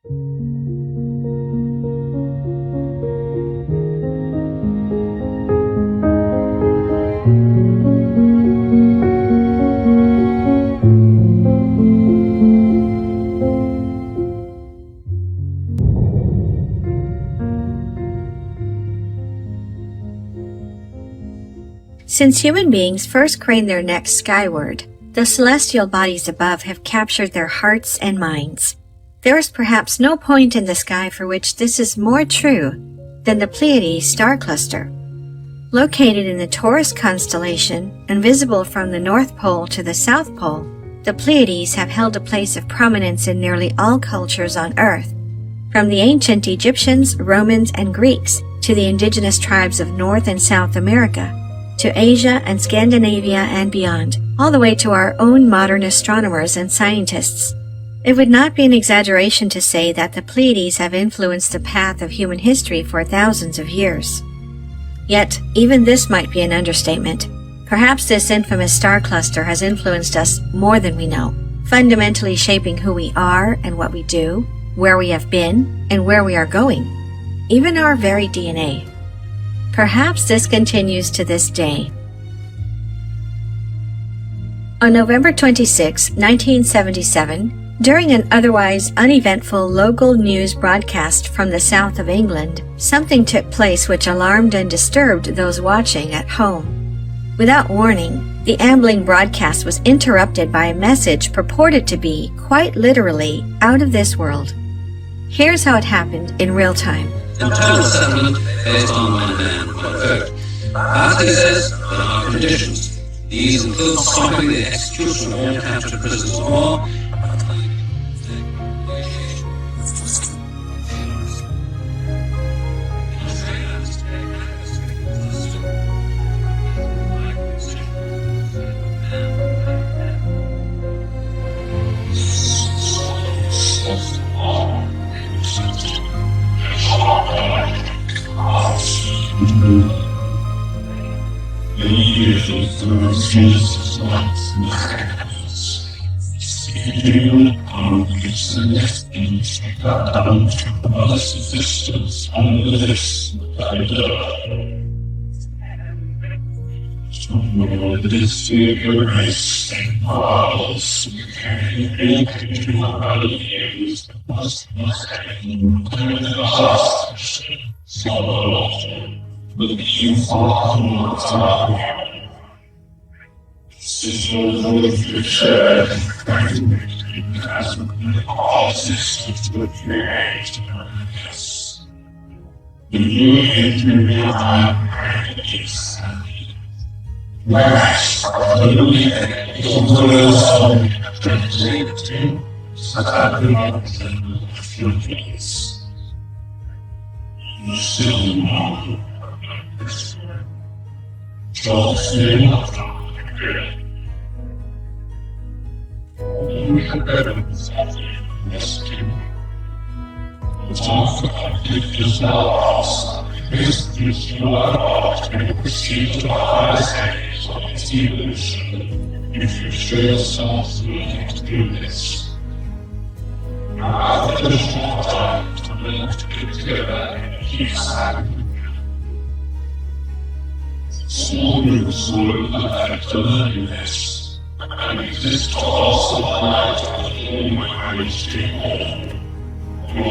Since human beings first craned their necks skyward, the celestial bodies above have captured their hearts and minds. There is perhaps no point in the sky for which this is more true than the Pleiades star cluster. Located in the Taurus constellation and visible from the North Pole to the South Pole, the Pleiades have held a place of prominence in nearly all cultures on Earth, from the ancient Egyptians, Romans, and Greeks to the indigenous tribes of North and South America, to Asia and Scandinavia and beyond, all the way to our own modern astronomers and scientists. It would not be an exaggeration to say that the Pleiades have influenced the path of human history for thousands of years. Yet, even this might be an understatement. Perhaps this infamous star cluster has influenced us more than we know, fundamentally shaping who we are and what we do, where we have been, and where we are going, even our very DNA. Perhaps this continues to this day. On November 26, 1977, during an otherwise uneventful local news broadcast from the south of England, something took place which alarmed and disturbed those watching at home. Without warning, the ambling broadcast was interrupted by a message purported to be, quite literally, out of this world. Here's how it happened in real time. Internal settlement based on one man, one vote. As he says, there are conditions. These include stopping the execution of all captured prisoners of war. Jesus lights seeing on its lessons down to us existence and this by the so this erase and walls carry to our ears must and the hostage sorrow with you for time. Sister of the church, and as the causes to create us. The new entry of our practice. Last, hallelujah, the words of translating sacraments and furies. You still know this. Trusting If is lost, this is lost, and proceed to high states of its evolution. If you show yourselves willing to do this, now the time to learn to get together in peace. Soon will have to learn this, and exist also apply to the whole minority. To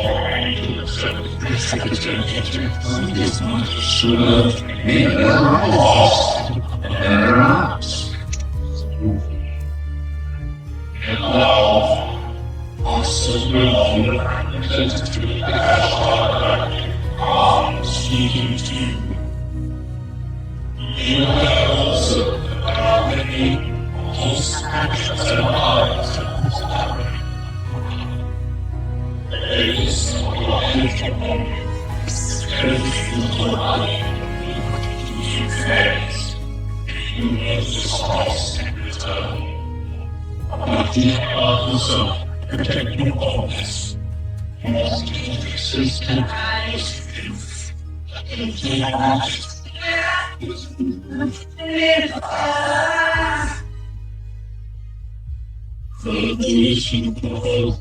accept this representative from this much sooner, maybe they're lost, and they're not. And now, also will the representative of the Ashtar come speaking to you. You have also the harmony, whose actions and hearts of this harmony. There is no life from you. Everything is alive. You face. You know this loss in return. But you are also protecting all this. You must be persistent with radiation goes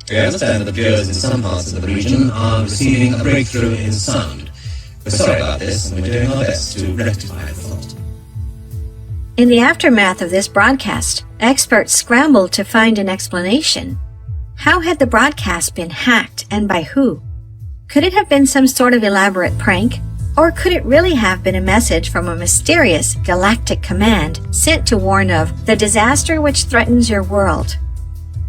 We understand that the viewers in some parts of the region are receiving a breakthrough in sound. We're sorry about this, and we're doing our best to rectify the fault. In the aftermath of this broadcast, experts scrambled to find an explanation. How had the broadcast been hacked, and by who? Could it have been some sort of elaborate prank? Or could it really have been a message from a mysterious galactic command sent to warn of the disaster which threatens your world?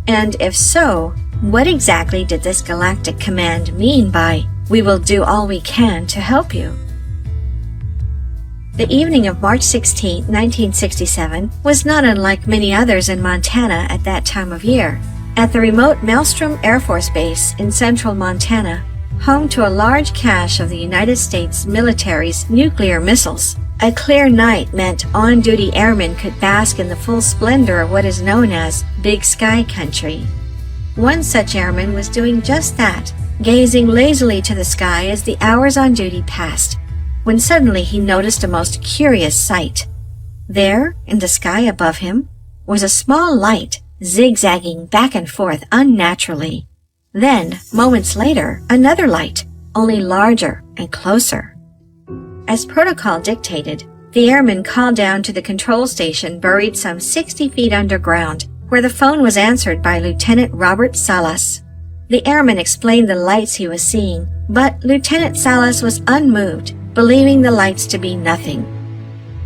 And if so, what exactly did this galactic command mean by, "We will do all we can to help you"? The evening of March 16, 1967 was not unlike many others in Montana at that time of year. At the remote Maelstrom Air Force Base in central Montana, home to a large cache of the United States military's nuclear missiles, a clear night meant on-duty airmen could bask in the full splendor of what is known as Big Sky Country. One such airman was doing just that, gazing lazily to the sky as the hours on duty passed, when suddenly he noticed a most curious sight. There, in the sky above him, was a small light zigzagging back and forth unnaturally. Then, moments later, another light, only larger and closer. As protocol dictated, the airman called down to the control station buried some 60 feet underground, where the phone was answered by Lieutenant Robert Salas. The airman explained the lights he was seeing, but Lieutenant Salas was unmoved, believing the lights to be nothing.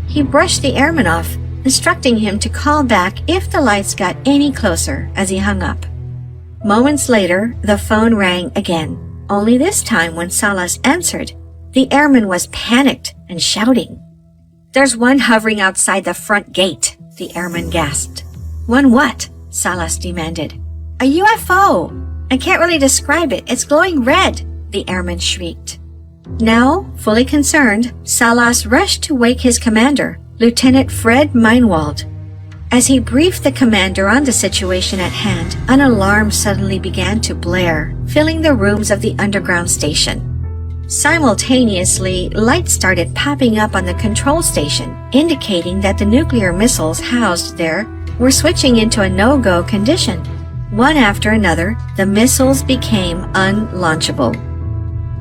He brushed the airman off, instructing him to call back if the lights got any closer as he hung up. Moments later, the phone rang again, only this time when Salas answered, the airman was panicked and shouting. "There's one hovering outside the front gate," the airman gasped. "One what?" Salas demanded. "A UFO! I can't really describe it. It's glowing red," the airman shrieked. Now, fully concerned, Salas rushed to wake his commander, Lieutenant Fred Meinwald. As he briefed the commander on the situation at hand, an alarm suddenly began to blare, filling the rooms of the underground station. Simultaneously, lights started popping up on the control station, indicating that the nuclear missiles housed there were switching into a no-go condition. One after another, the missiles became unlaunchable.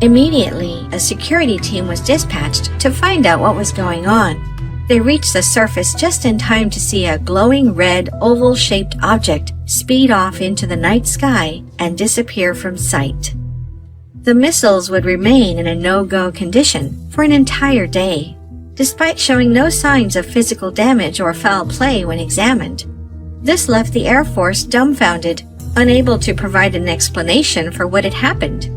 Immediately, a security team was dispatched to find out what was going on. They reached the surface just in time to see a glowing red, oval-shaped object speed off into the night sky and disappear from sight. The missiles would remain in a no-go condition for an entire day, despite showing no signs of physical damage or foul play when examined. This left the Air Force dumbfounded, unable to provide an explanation for what had happened.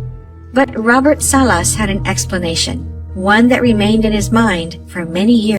But Robert Salas had an explanation, one that remained in his mind for many years.